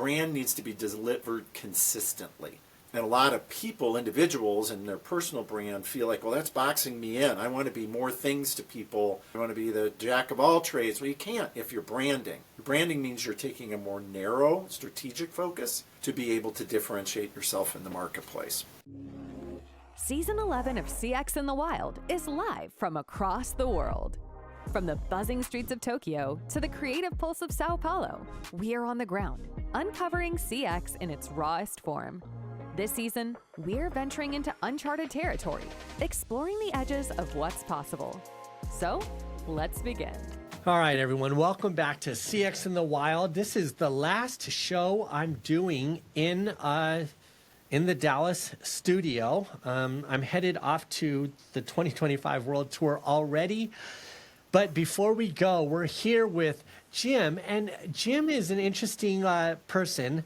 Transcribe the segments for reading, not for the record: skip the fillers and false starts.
brand needs to be delivered consistently. And a lot of people, individuals, and their personal brand feel like, well, that's boxing me in. I want to be more things to people. I want to be the jack of all trades. Well, you can't if you're branding. Branding means you're taking a more narrow, strategic focus to be able to differentiate yourself in the marketplace. Season 11 of CX in the Wild is live from across the world. From the buzzing streets of Tokyo to the creative pulse of Sao Paulo, we are on the ground, uncovering CX in its rawest form. This season, we're venturing into uncharted territory, exploring the edges of what's possible. So, let's begin. All right, everyone, welcome back to CX in the Wild. This is the last show I'm doing in the Dallas studio. I'm headed off to the 2025 World Tour already. But before we go, we're here with Jim, and Jim is an interesting person.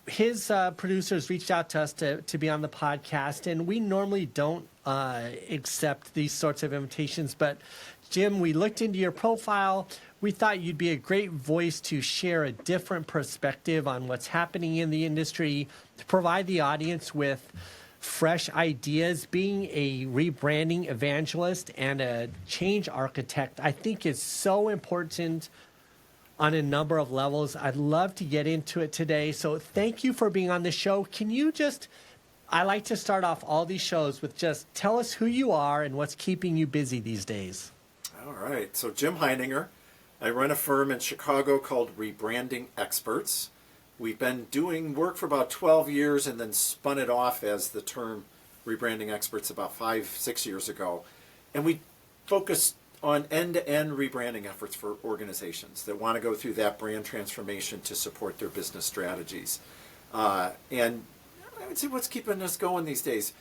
His producers reached out to us to be on the podcast, and we normally don't accept these sorts of invitations. But Jim, we looked into your profile. We thought you'd be a great voice to share a different perspective on what's happening in the industry, to provide the audience with fresh ideas. Being a rebranding evangelist and a change architect, I think is so important on a number of levels. I'd love to get into it today. So thank you for being on the show. Can you I like to start off all these shows with just tell us who you are and what's keeping you busy these days. All right. So Jim Heininger. I run a firm in Chicago called Rebranding Experts. We've been doing work for about 12 years and then spun it off as the term Rebranding Experts about 5-6 years ago. And we focus on end-to-end rebranding efforts for organizations that want to go through that brand transformation to support their business strategies. And I would say what's keeping us going these days,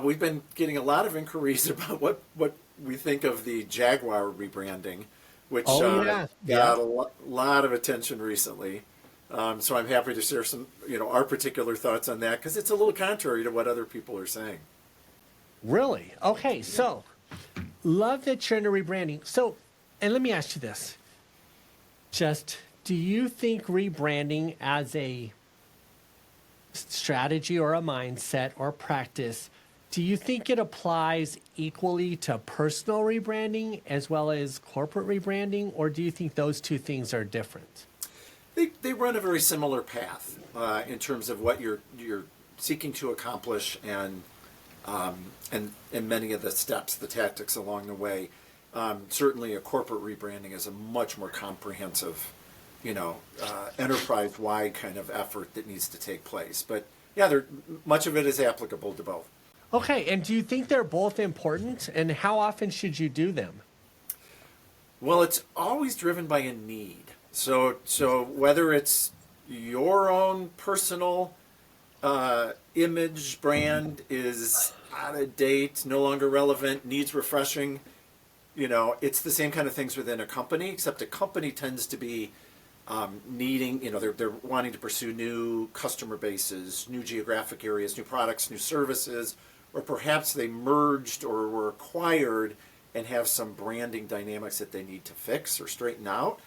we've been getting a lot of inquiries about what we think of the Jaguar rebranding, which got a lot of attention recently. So I'm happy to share some, our particular thoughts on that, because it's a little contrary to what other people are saying. Really? Okay, so love that you're into rebranding. So, and let me ask you this. Do you think rebranding as a strategy or a mindset or practice, do you think it applies equally to personal rebranding as well as corporate rebranding, or do you think those two things are different? They run a very similar path in terms of what you're seeking to accomplish and many of the steps, the tactics along the way. Certainly a corporate rebranding is a much more comprehensive, enterprise-wide kind of effort that needs to take place. But yeah, much of it is applicable to both. Okay, and do you think they're both important, and how often should you do them? Well, it's always driven by a need. So whether it's your own personal image brand is out of date, no longer relevant, needs refreshing, it's the same kind of things within a company, except a company tends to be needing, they're wanting to pursue new customer bases, new geographic areas, new products, new services, or perhaps they merged or were acquired and have some branding dynamics that they need to fix or straighten out.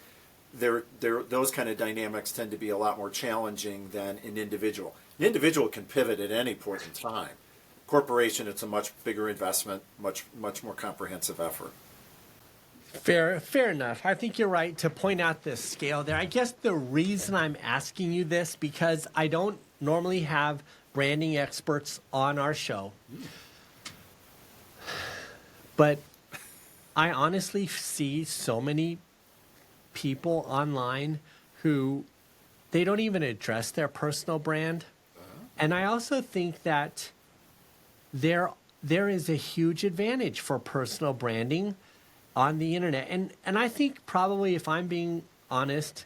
Those kind of dynamics tend to be a lot more challenging than an individual. An individual can pivot at any point in time. Corporation, it's a much bigger investment, much more comprehensive effort. Fair enough. I think you're right to point out this scale there. I guess the reason I'm asking you this, because I don't normally have branding experts on our show, but I honestly see so many people online who they don't even address their personal brand. And I also think that there is a huge advantage for personal branding on the internet. And I think probably, if I'm being honest,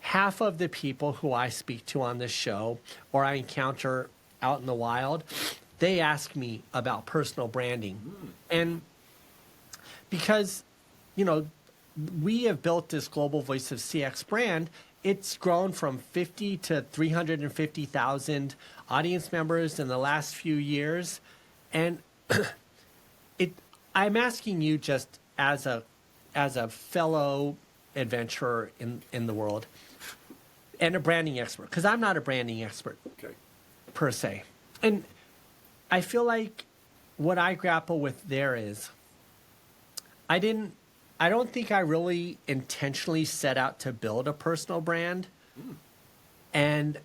half of the people who I speak to on this show or I encounter out in the wild, they ask me about personal branding. And because, we have built this global voice of CX brand, it's grown from 50 to 350,000 audience members in the last few years. And I'm asking you, just as a fellow adventurer in the world, and a branding expert, because I'm not a branding expert Okay. per se. And I feel like what I grapple with there is I don't think I really intentionally set out to build a personal brand. And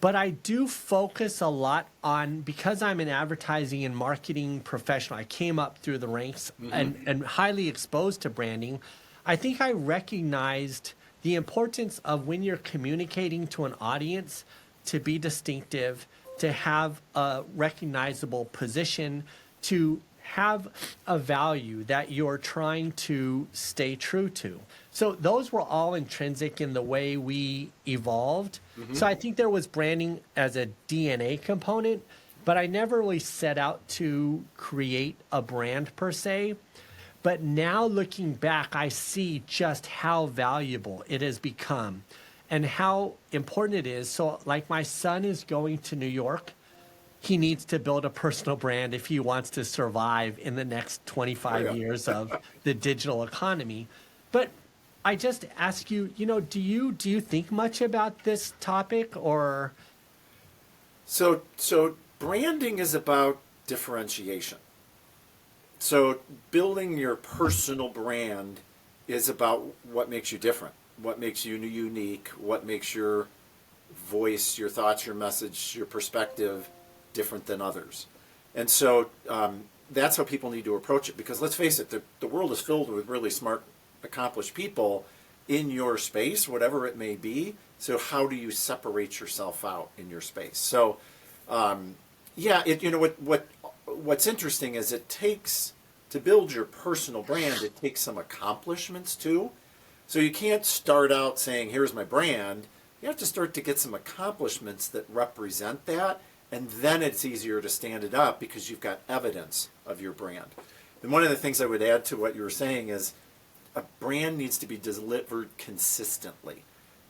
but I do focus a lot on, because I'm an advertising and marketing professional, I came up through the ranks and highly exposed to branding. I think I recognized the importance of, when you're communicating to an audience, to be distinctive, to have a recognizable position, to have a value that you're trying to stay true to. So those were all intrinsic in the way we evolved. So I think there was branding as a DNA component, but I never really set out to create a brand per se. But now looking back, I see just how valuable it has become and how important it is. So like, my son is going to New York. He needs to build a personal brand if he wants to survive in the next 25 years of the digital economy. But I just ask you, do you think much about this topic, or? So branding is about differentiation. So building your personal brand is about what makes you different, what makes you unique, what makes your voice, your thoughts, your message, your perspective different than others. And so that's how people need to approach it, because let's face it, the world is filled with really smart, accomplished people in your space, whatever it may be. So how do you separate yourself out in your space? So what's interesting is, it takes, to build your personal brand, it takes some accomplishments too. So you can't start out saying, here's my brand. You have to start to get some accomplishments that represent that, and then it's easier to stand it up because you've got evidence of your brand. And one of the things I would add to what you were saying is, a brand needs to be delivered consistently.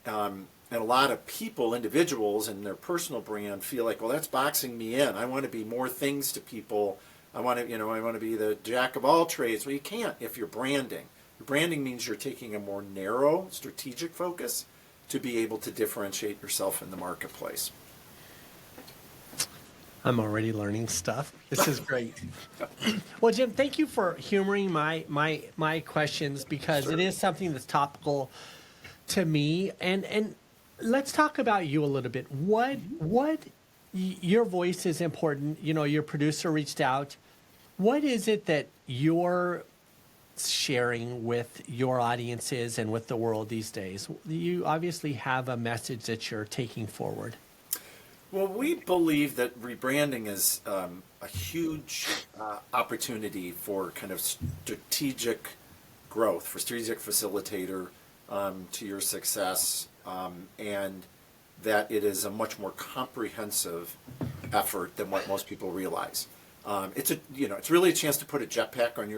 And a lot of people, individuals, in their personal brand feel like, well, that's boxing me in. I want to be more things to people. I want to be the jack of all trades. Well, you can't if you're branding. Your branding means you're taking a more narrow, strategic focus to be able to differentiate yourself in the marketplace. I'm already learning stuff. This is great. Well, Jim, thank you for humoring my questions, because it is something that's topical to me. And let's talk about you a little bit. Your voice is important. Your producer reached out. What is it that you're sharing with your audiences and with the world these days? You obviously have a message that you're taking forward. Well, we believe that rebranding is a huge opportunity for kind of strategic growth, for strategic facilitator to your success, and that it is a much more comprehensive effort than what most people realize. It's really a chance to put a jetpack on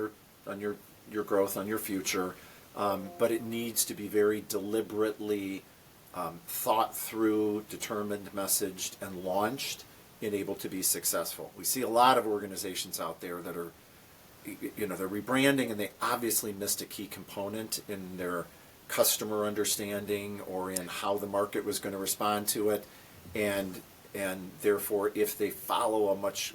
your growth, on your future, but it needs to be very deliberately thought through, determined, messaged, and launched, and able to be successful. We see a lot of organizations out there that are, they're rebranding, and they obviously missed a key component in their customer understanding or in how the market was going to respond to it, and therefore, if they follow a much,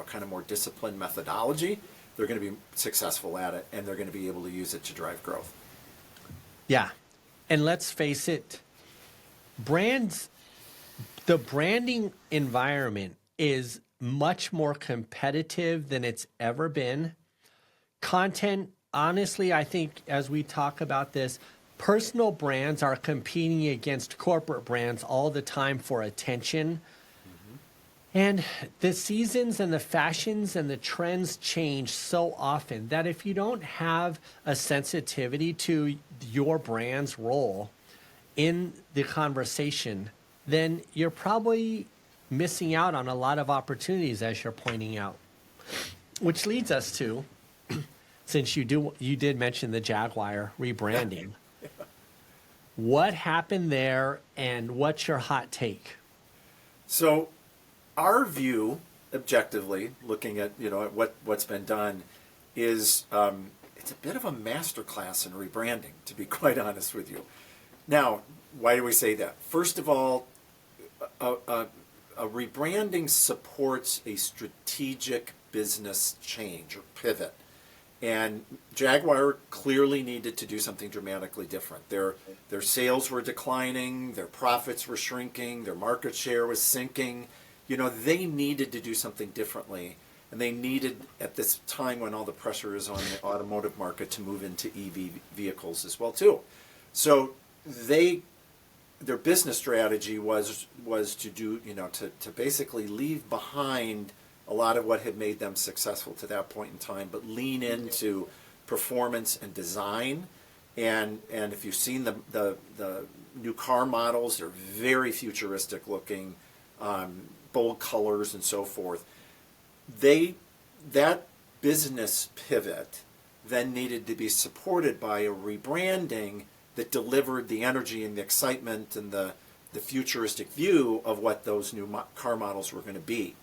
kind of more disciplined methodology, they're going to be successful at it, and they're going to be able to use it to drive growth. Yeah, and let's face it. The branding environment is much more competitive than it's ever been. Content, honestly, I think as we talk about this, personal brands are competing against corporate brands all the time for attention. And the seasons and the fashions and the trends change so often that if you don't have a sensitivity to your brand's role in the conversation, then you're probably missing out on a lot of opportunities, as you're pointing out. Which leads us to, since you did mention the Jaguar rebranding, what happened there, and what's your hot take? So, our view, objectively, looking at at what's been done, is it's a bit of a masterclass in rebranding, to be quite honest with you. Now, why do we say that? First of all, a rebranding supports a strategic business change or pivot. And Jaguar clearly needed to do something dramatically different. Their sales were declining, their profits were shrinking, their market share was sinking. You know, they needed to do something differently. And they needed, at this time when all the pressure is on the automotive market, to move into EV vehicles as well too. So their business strategy was to do, you know, to basically leave behind a lot of what had made them successful to that point in time, but lean into performance and design. And if you've seen the new car models, they're very futuristic looking, bold colors and so forth. That business pivot then needed to be supported by a rebranding that delivered the energy and the excitement and the futuristic view of what those new car models were going to be.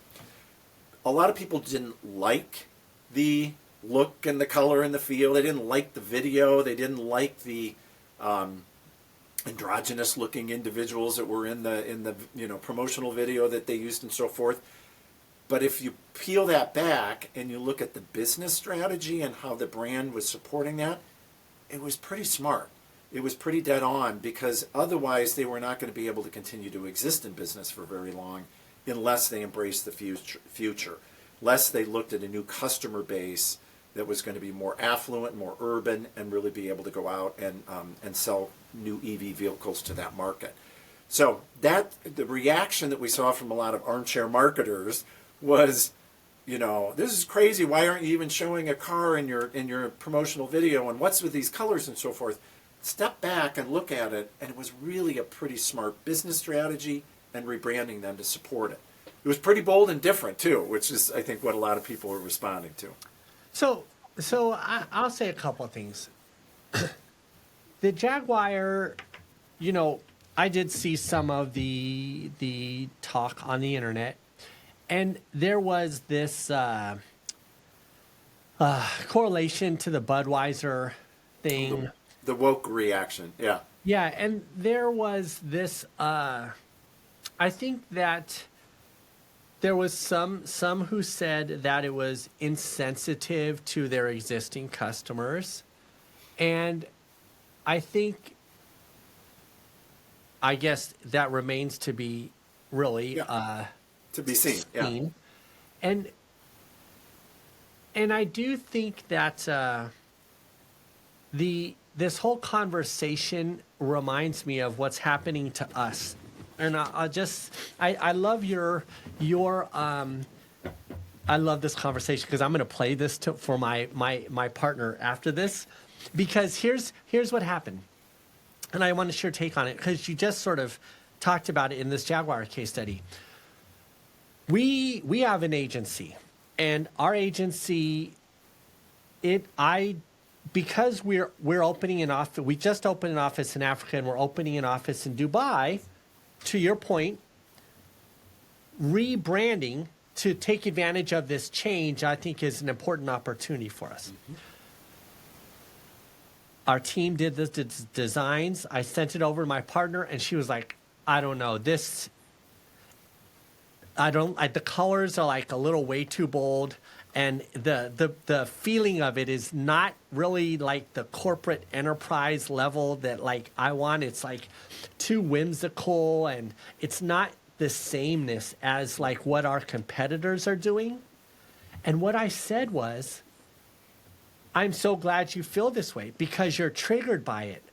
A lot of people didn't like the look and the color and the feel. They didn't like the video. They didn't like the androgynous looking individuals that were in the you know, promotional video that they used and so forth. But if you peel that back and you look at the business strategy and how the brand was supporting that, it was pretty smart. It was pretty dead on, because otherwise they were not going to be able to continue to exist in business for very long unless they embraced the future, unless they looked at a new customer base that was going to be more affluent, more urban, and really be able to go out and sell new EV vehicles to that market. So that the reaction that we saw from a lot of armchair marketers was, you know, this is crazy. Why aren't you even showing a car in your promotional video? And what's with these colors and so forth? Step back and look at it, and it was really a pretty smart business strategy and rebranding them to support it. It was pretty bold and different too, which is, I think, what a lot of people were responding to. So I'll say a couple of things. The Jaguar, you know, I did see some of the talk on the internet, and there was this correlation to the Budweiser thing. The woke reaction, yeah. Yeah, and there was this, I think that there was some who said that it was insensitive to their existing customers. And I guess that remains to be really to be seen. Yeah. And I do think that this whole conversation reminds me of what's happening to us. And I love I love this conversation, because I'm going to play this for my partner after this, because here's what happened. And I want to share your take on it, because you just sort of talked about it in this Jaguar case study. We have an agency, and our agency, because we're opening an office, we just opened an office in Africa, and we're opening an office in Dubai. To your point, rebranding to take advantage of this change, I think, is an important opportunity for us. Mm-hmm. Our team did the designs. I sent it over to my partner, and she was like, I don't know, the colors are like a little way too bold. And the feeling of it is not really like the corporate enterprise level that like I want. It's like too whimsical, and it's not the sameness as like what our competitors are doing. And what I said was, I'm so glad you feel this way, because you're triggered by it.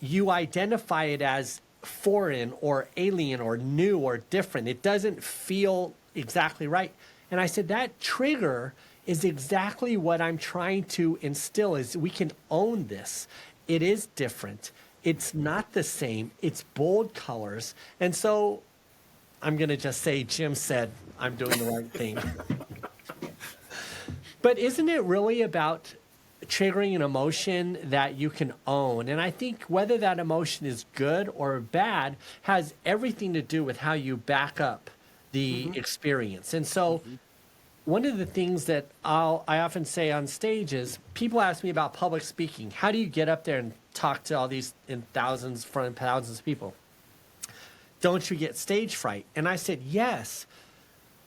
You identify it as foreign or alien or new or different. It doesn't feel exactly right. And I said, that trigger is exactly what I'm trying to instill, is we can own this. It is different. It's not the same. It's bold colors. And so I'm going to just say Jim said I'm doing the right thing. But isn't it really about triggering an emotion that you can own? And I think whether that emotion is good or bad has everything to do with how you back up the experience. And so one of the things that I often say on stage is, people ask me about public speaking. How do you get up there and talk to all these in thousands of people? don't you get stage fright? And I said, yes.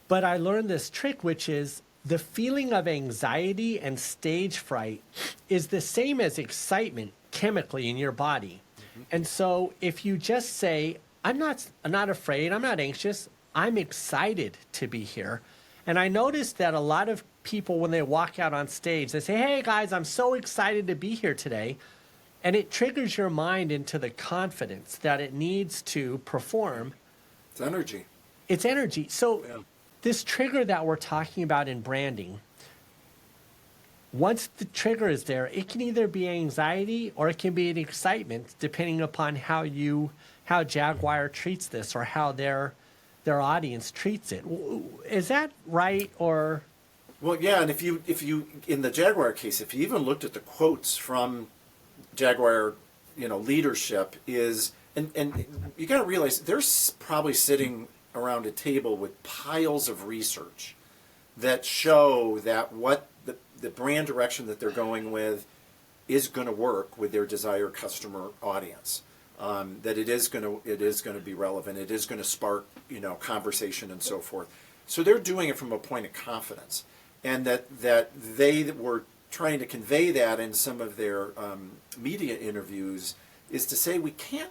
But I learned this trick, which is the feeling of anxiety and stage fright is the same as excitement chemically in your body. And so if you just say, I'm not afraid, I'm not anxious, I'm excited to be here. And I noticed that a lot of people, when they walk out on stage, they say, hey guys, I'm so excited to be here today. And it triggers your mind into the confidence that it needs to perform. It's energy. It's energy. So Yeah. this trigger that we're talking about in branding, once the trigger is there, it can either be anxiety or it can be an excitement, depending upon how Jaguar treats this or how their audience treats it. Is that right? Or Well, yeah, and if you in the Jaguar case, if you even looked at the quotes from Jaguar, leadership is, and you got to realize they're probably sitting around a table with piles of research that show that what the brand direction that they're going with is going to work with their desired customer audience. That it is going to be relevant. It is going to spark conversation and so forth. So they're doing it from a point of confidence, and that they were trying to convey that in some of their media interviews is to say we can't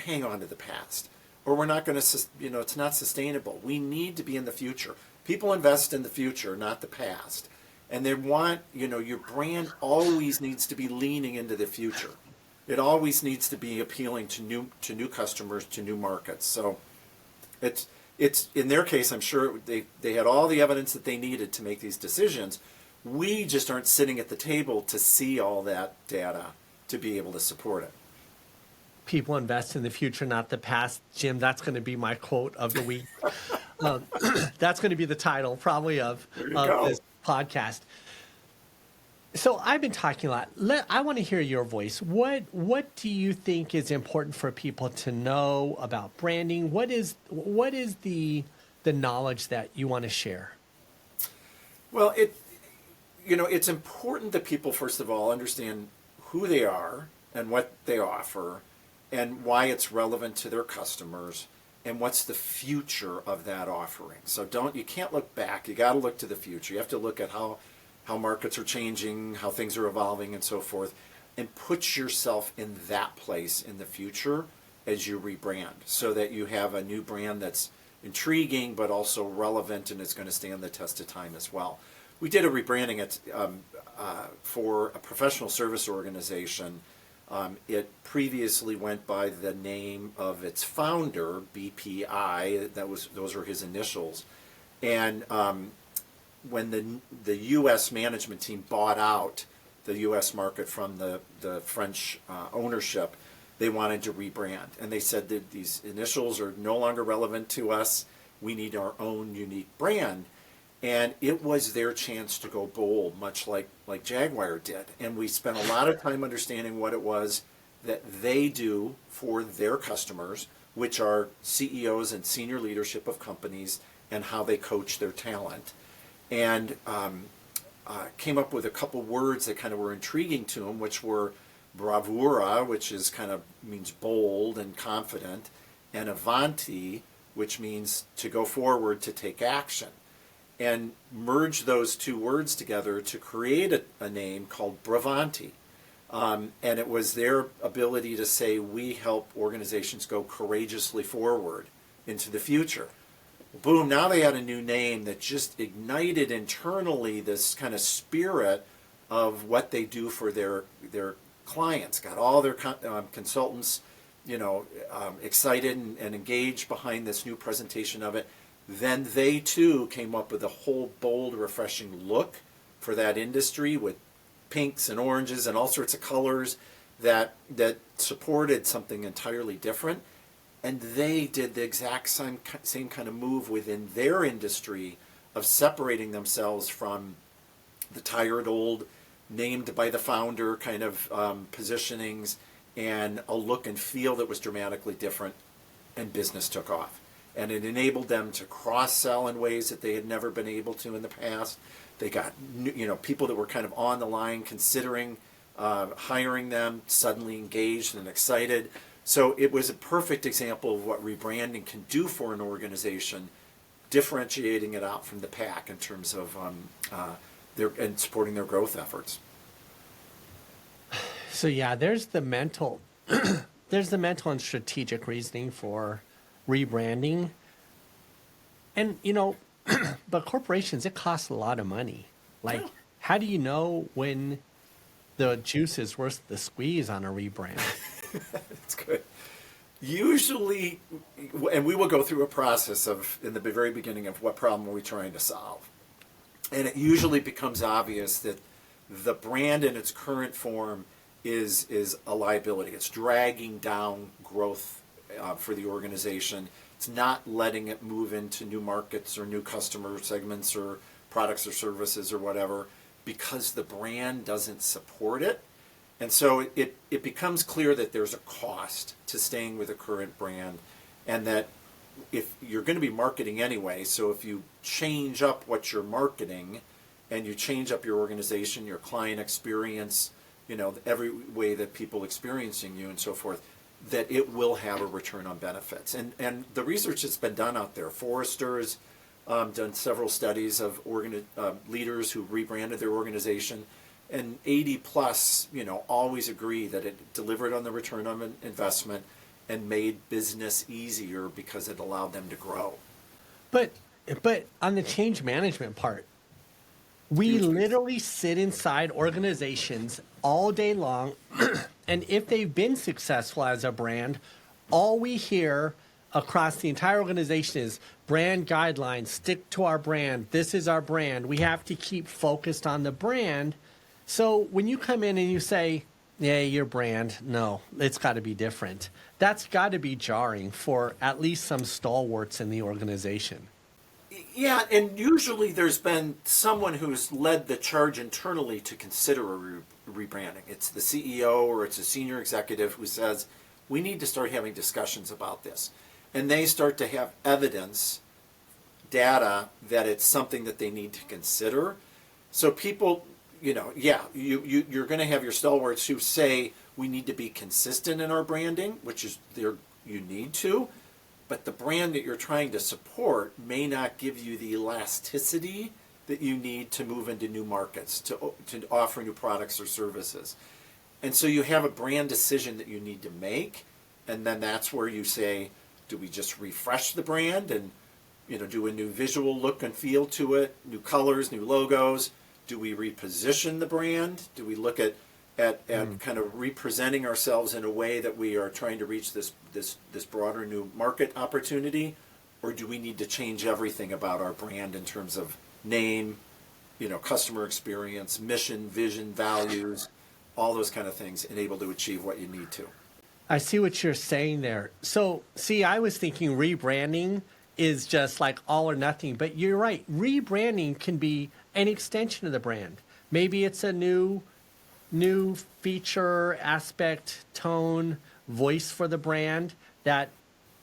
hang on to the past, or we're not going to it's not sustainable. We need to be in the future. People invest in the future, not the past, and they want your brand always needs to be leaning into the future. It always needs to be appealing to new customers, to new markets. So it's in their case, I'm sure they had all the evidence that they needed to make these decisions. We just aren't sitting at the table to see all that data to be able to support it. people invest in the future, not the past. Jim, that's going to be my quote of the week. That's going to be the title probably of this podcast. So I've been talking a lot. I want to hear your voice. What do you think is important for people to know about branding? What is the knowledge that you want to share? Well, it's important that people, first of all, understand who they are and what they offer and why it's relevant to their customers and what's the future of that offering. So you can't look back. You got to look to the future. You have to look at how markets are changing, how things are evolving and so forth, and put yourself in that place in the future as you rebrand so that you have a new brand that's intriguing but also relevant and is going to stand the test of time as well. We did a rebranding for a professional service organization. It previously went by the name of its founder, BPI. Those were his initials. And when the U.S. management team bought out the U.S. market from the French ownership, they wanted to rebrand. And they said that these initials are no longer relevant to us. We need our own unique brand. And it was their chance to go bold, much like Jaguar did. And we spent a lot of time understanding what it was that they do for their customers, which are CEOs and senior leadership of companies, and how they coach their talent. And came up with a couple words that kind of were intriguing to them, which were bravura, which is kind of means bold and confident, and avanti, which means to go forward, to take action. And merge those two words together to create a name called Bravanti. And it was their ability to say, we help organizations go courageously forward into the future. Boom, now they had a new name that just ignited internally this kind of spirit of what they do for their clients. Got all their consultants, excited and engaged behind this new presentation of it. Then they too came up with a whole bold, refreshing look for that industry with pinks and oranges and all sorts of colors that supported something entirely different. And they did the exact same kind of move within their industry of separating themselves from the tired old, named by the founder kind of positionings, and a look and feel that was dramatically different, and business took off. And it enabled them to cross-sell in ways that they had never been able to in the past. They got people that were kind of on the line considering hiring them, suddenly engaged and excited. So it was a perfect example of what rebranding can do for an organization, differentiating it out from the pack in terms of and supporting their growth efforts. So yeah, there's the mental, there's the mental and strategic reasoning for rebranding. And, but corporations, it costs a lot of money. Like, Yeah. how do you know when the juice is worth the squeeze on a rebrand? That's good. Usually, and we will go through a process of, in the very beginning, of what problem are we trying to solve. And it usually becomes obvious that the brand in its current form is a liability. It's dragging down growth for the organization. It's not letting it move into new markets or new customer segments or products or services or whatever because the brand doesn't support it. And so it becomes clear that there's a cost to staying with a current brand, and that if you're going to be marketing anyway, so if you change up what you're marketing and you change up your organization, your client experience, every way that people experiencing you and so forth, that it will have a return on benefits. And the research that's been done out there, Forrester's done several studies of leaders who rebranded their organization, and 80 plus, always agree that it delivered on the return on investment and made business easier because it allowed them to grow. But on the change management part, we literally sit inside organizations all day long, and if they've been successful as a brand, all we hear across the entire organization is brand guidelines, stick to our brand, this is our brand, we have to keep focused on the brand. So when you come in and you say, yeah, your brand, no, it's got to be different, that's got to be jarring for at least some stalwarts in the organization. Yeah, and usually there's been someone who's led the charge internally to consider a rebranding. It's the CEO or it's a senior executive who says, we need to start having discussions about this. And they start to have evidence, data, that it's something that they need to consider. So people, you're going to have your stalwarts who say, we need to be consistent in our branding, which is you need to. But the brand that you're trying to support may not give you the elasticity that you need to move into new markets, to offer new products or services. And so you have a brand decision that you need to make, and then that's where you say, do we just refresh the brand and do a new visual look and feel to it, new colors, new logos? Do we reposition the brand? Do we look at kind of representing ourselves in a way that we are trying to reach this broader new market opportunity? Or do we need to change everything about our brand in terms of name, customer experience, mission, vision, values, all those kind of things, and able to achieve what you need to? I see what you're saying there. So, I was thinking rebranding is just like all or nothing, but you're right. Rebranding can be an extension of the brand. Maybe it's a new feature, aspect, tone, voice for the brand that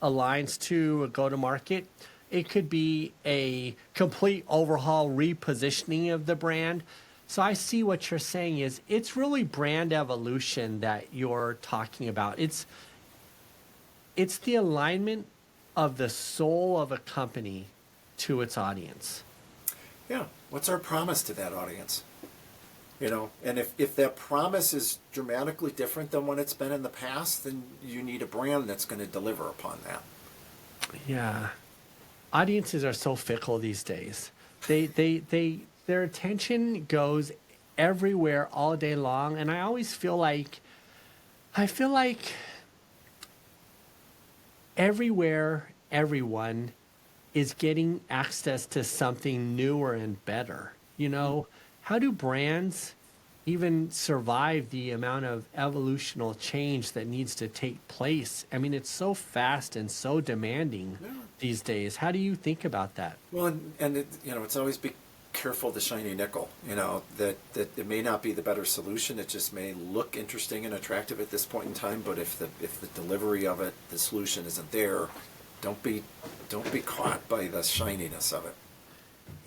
aligns to a go-to-market. It could be a complete overhaul, repositioning of the brand. So I see what you're saying is it's really brand evolution that you're talking about. It's the alignment of the soul of a company to its audience. Yeah. What's our promise to that audience? And if that promise is dramatically different than what it's been in the past, then you need a brand that's going to deliver upon that. Yeah. Audiences are so fickle these days. Their attention goes everywhere all day long, and I always feel like everywhere everyone is getting access to something newer and better. How do brands even survive the amount of evolutional change that needs to take place? I mean, it's so fast and so demanding these days. How do you think about that? Well, and it's always be careful the shiny nickel, that it may not be the better solution. It just may look interesting and attractive at this point in time, but if the delivery of it, the solution isn't there, don't be caught by the shininess of it.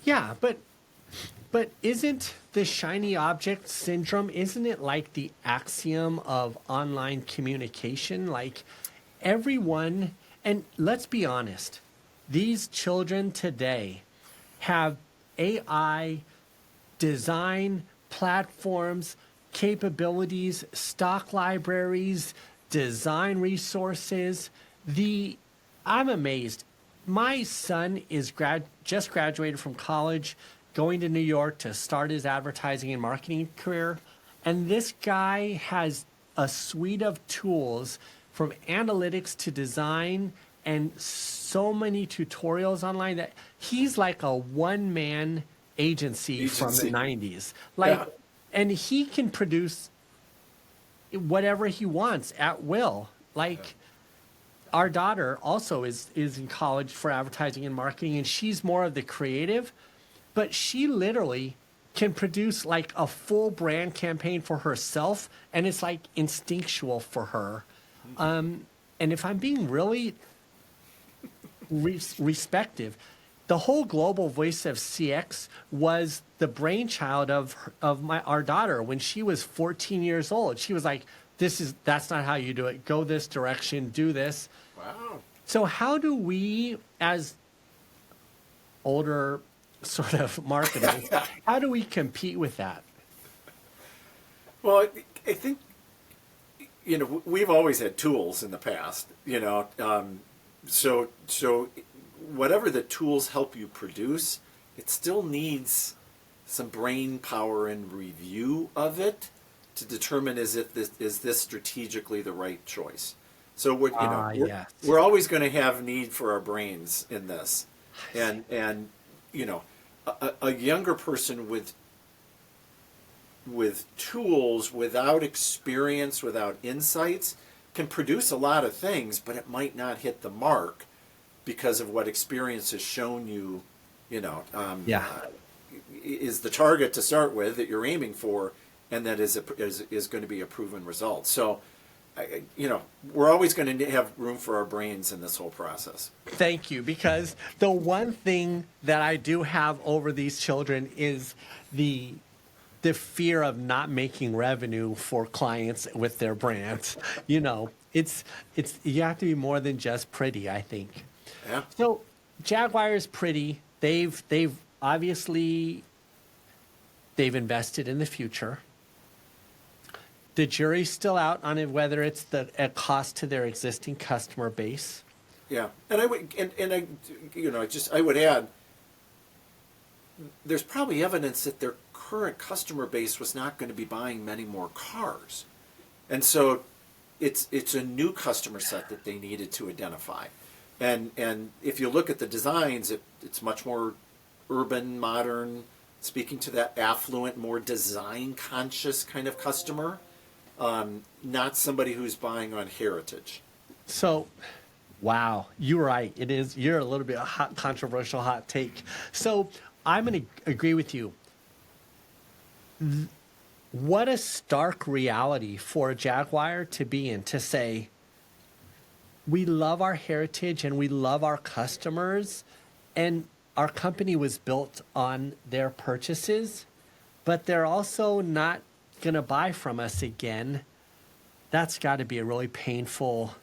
Yeah, but isn't the shiny object syndrome, isn't it like the axiom of online communication? Like, everyone, and let's be honest, these children today have AI design platforms, capabilities, stock libraries, design resources. I'm amazed. My son is just graduated from college, going to New York to start his advertising and marketing career. And this guy has a suite of tools from analytics to design and so many tutorials online that he's like a one-man agency from the 90s. Yeah. And he can produce whatever he wants at will. Our daughter also is in college for advertising and marketing, and she's more of the creative, but she literally can produce like a full brand campaign for herself, and it's like instinctual for her. And if I'm being really respective, the whole global voice of CX was the brainchild of our daughter when she was 14 years old. She was like, that's not how you do it. Go this direction, do this. Wow. So how do we, as older sort of marketers, how do we compete with that? Well, I think, we've always had tools in the past, so whatever the tools help you produce, it still needs some brain power and review of it to determine is this strategically the right choice. So we're always going to have need for our brains in this, and a younger person with tools, without experience, without insights, can produce a lot of things, but it might not hit the mark because of what experience has shown you, is the target to start with that you're aiming for, and that is going to be a proven result. So, we're always going to have room for our brains in this whole process. Thank you, because the one thing that I do have over these children is the fear of not making revenue for clients with their brands. It's you have to be more than just pretty, I think. Yeah. So Jaguar is pretty. They've obviously invested in the future. The jury's still out on it, whether it's a cost to their existing customer base. Yeah, and I would add, there's probably evidence that their current customer base was not going to be buying many more cars, and so it's a new customer set that they needed to identify, and if you look at the designs, it's much more urban, modern, speaking to that affluent, more design conscious kind of customer. Not somebody who's buying on heritage. So, wow, you're right. It is. You're a little bit controversial hot take. So I'm going to agree with you. What a stark reality for a Jaguar to be in, to say, we love our heritage and we love our customers, and our company was built on their purchases, but they're also not going to buy from us again. That's got to be a really painful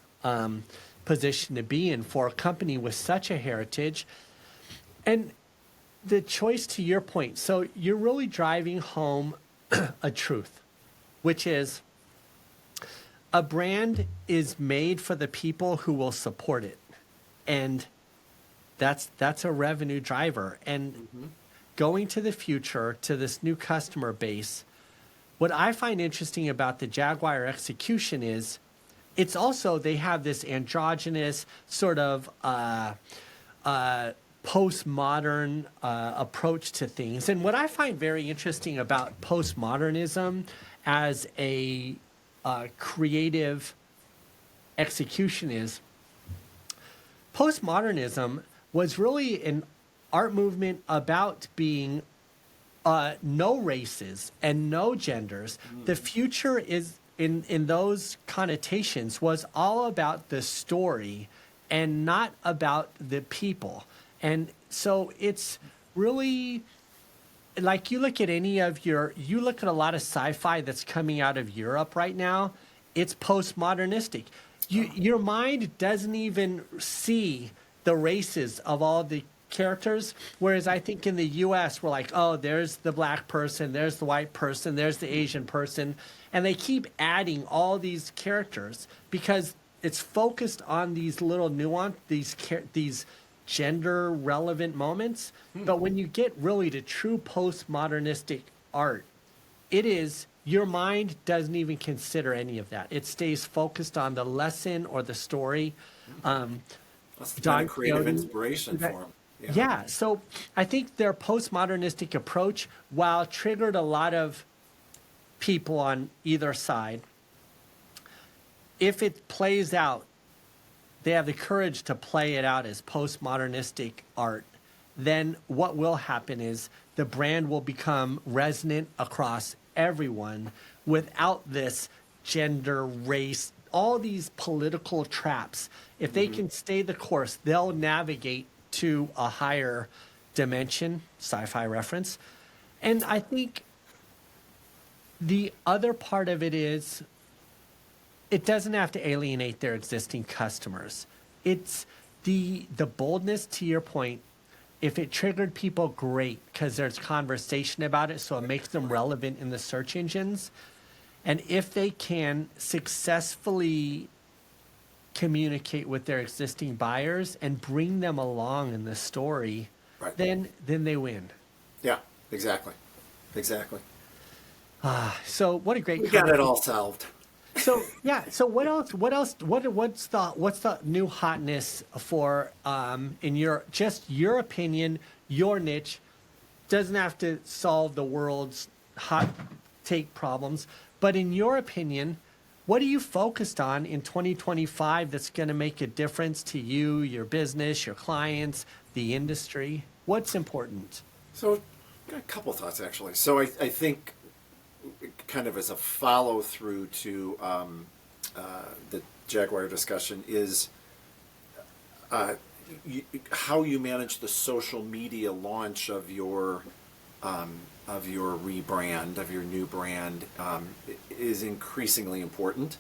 position to be in for a company with such a heritage. And the choice, to your point, so you're really driving home a truth, which is a brand is made for the people who will support it, and that's a revenue driver. And going to the future, to this new customer base, what I find interesting about the Jaguar execution is it's also, they have this androgynous sort of postmodern approach to things. And what I find very interesting about postmodernism as a creative execution is postmodernism was really an art movement about being no races and no genders. The future is, in those connotations, was all about the story and not about the people. And so it's really, like, you look at you look at a lot of sci-fi that's coming out of Europe right now, it's postmodernistic. Your mind doesn't even see the races of all the characters, whereas I think in the US we're like, oh, there's the black person, there's the white person, there's the Asian person, and they keep adding all these characters because it's focused on these little these gender relevant moments. But when you get really to true postmodernistic art, it is your mind doesn't even consider any of that. It stays focused on the lesson or the story. That's the kind of creative inspiration for them. Yeah, so I think their postmodernistic approach, while triggered a lot of people on either side, if it plays out, they have the courage to play it out as postmodernistic art, then what will happen is the brand will become resonant across everyone without this gender, race, all these political traps. If they can stay the course, they'll navigate to a higher dimension, sci-fi reference. And I think the other part of it is it doesn't have to alienate their existing customers. It's the boldness, to your point. If it triggered people, great, because there's conversation about it, so it makes them relevant in the search engines. And if they can successfully communicate with their existing buyers and bring them along in the story, Right. then they win. Yeah, exactly. Exactly. So what a great We got it all solved. So yeah. So what else? What's the new hotness for in your opinion, your niche? Doesn't have to solve the world's hot take problems, but in your opinion, what are you focused on in 2025 that's going to make a difference to you, your business, your clients, the industry? What's important? So, got a couple thoughts actually. So I think, kind of as a follow through to the Jaguar discussion, is how you manage the social media launch of your rebrand, of your new brand, is increasingly important.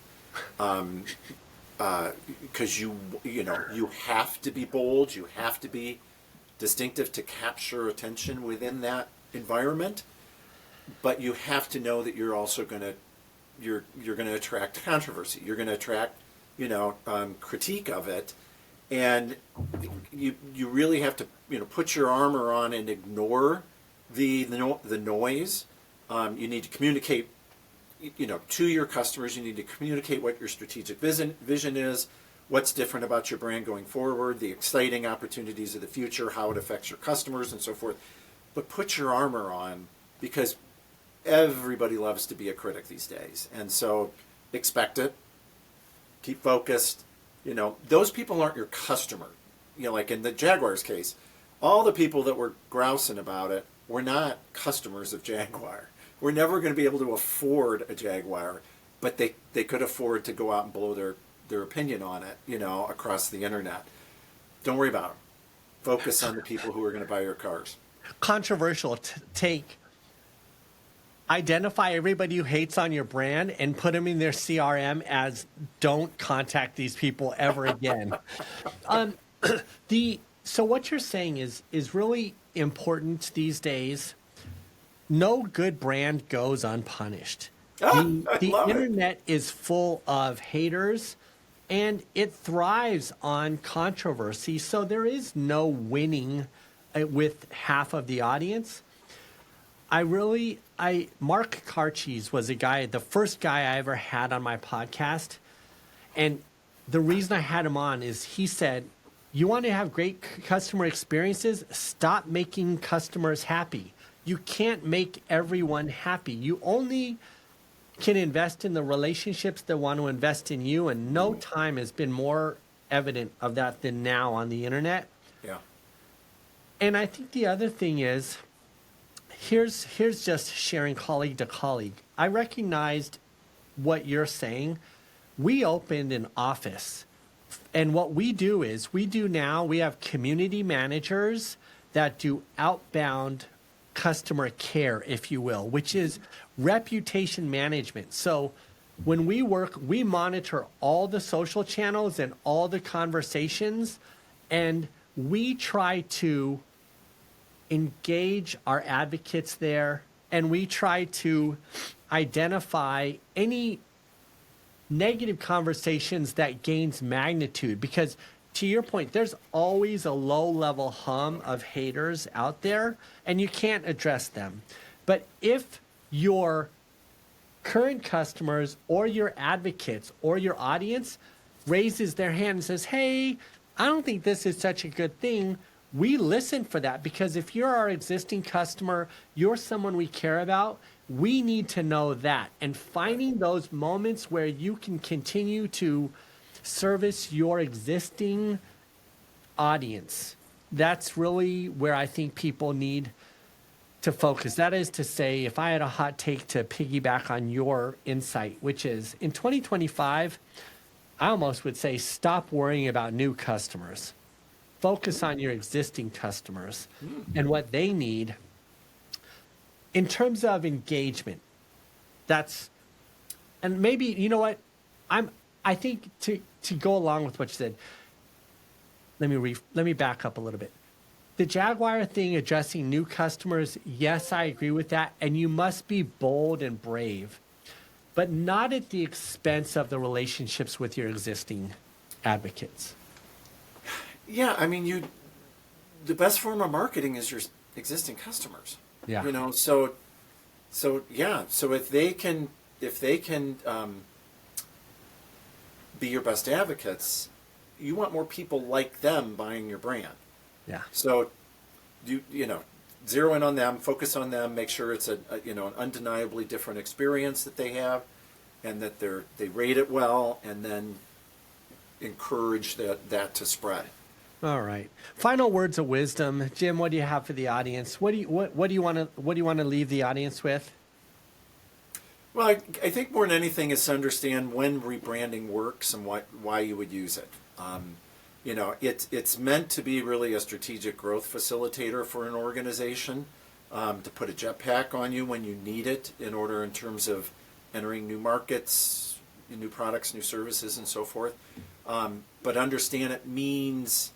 Because you have to be bold, you have to be distinctive to capture attention within that environment, but you have to know that you're also you're going to attract controversy. You're going to attract critique of it, and you really have to put your armor on and ignore the noise. You need to communicate to your customers. You need to communicate what your strategic vision is, what's different about your brand going forward, the exciting opportunities of the future, how it affects your customers, and so forth. But put your armor on, because everybody loves to be a critic these days. And so expect it. Keep focused. Those people aren't your customer. Like in the Jaguar's case, all the people that were grousing about it were not customers of Jaguar. We're never going to be able to afford a Jaguar, but they could afford to go out and blow their opinion on it, across the internet. Don't worry about them. Focus on the people who are going to buy your cars. Controversial take. Identify everybody who hates on your brand and put them in their CRM as don't contact these people ever again. So what you're saying is really important these days. No good brand goes unpunished. The internet is full of haters, and it thrives on controversy. So there is no winning with half of the audience. Mark Karches was the first guy I ever had on my podcast. And the reason I had him on is he said, you want to have great customer experiences? Stop making customers happy. You can't make everyone happy. You only can invest in the relationships that want to invest in you. And no time has been more evident of that than now on the internet. Yeah. And I think the other thing is, here's just sharing colleague to colleague. I recognized what you're saying. We opened an office, and what we do is we have community managers that do outbound customer care, if you will, which is reputation management. So when we work, we monitor all the social channels and all the conversations, and we try to engage our advocates there, and we try to identify any negative conversations that gains magnitude, because to your point, there's always a low level hum of haters out there and you can't address them. But if your current customers or your advocates or your audience raises their hand and says, hey, I don't think this is such a good thing, we listen for that, because if you're our existing customer, you're someone we care about, we need to know that. And finding those moments where you can continue to service your existing audience, that's really where I think people need to focus. That is to say, if I had a hot take to piggyback on your insight, which is in 2025, I almost would say stop worrying about new customers. Focus on your existing customers and what they need. In terms of engagement, and maybe, you know what, I think to go along with what you said, let me back up a little bit. The Jaguar thing, addressing new customers, yes, I agree with that, and you must be bold and brave, but not at the expense of the relationships with your existing advocates. Yeah, I mean, the best form of marketing is your existing customers. Yeah. You know, so if they can be your best advocates, you want more people like them buying your brand. Yeah. So zero in on them, focus on them, make sure it's an undeniably different experience that they have, and that they rate it well, and then encourage that to spread. All right. Final words of wisdom, Jim. What do you have for the audience? What do you want to leave the audience with? Well, I think more than anything is to understand when rebranding works and why you would use it. It's meant to be really a strategic growth facilitator for an organization, to put a jetpack on you when you need it in terms of entering new markets, new products, new services, and so forth. But understand it means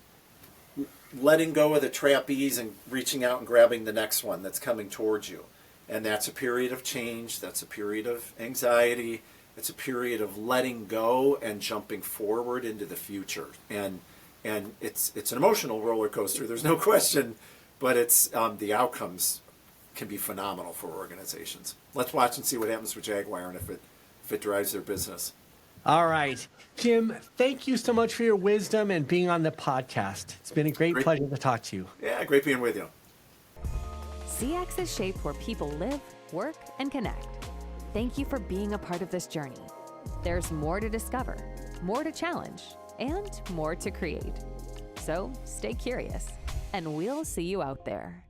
letting go of the trapeze and reaching out and grabbing the next one that's coming towards you. And that's a period of change. That's a period of anxiety. It's a period of letting go and jumping forward into the future. And it's an emotional roller coaster. There's no question, but it's the outcomes can be phenomenal for organizations. Let's watch and see what happens with Jaguar and if it drives their business. All right. Jim, thank you so much for your wisdom and being on the podcast. It's been a great pleasure to talk to you. Yeah, great being with you. CX is shaped where people live, work, and connect. Thank you for being a part of this journey. There's more to discover, more to challenge, and more to create. So stay curious, and we'll see you out there.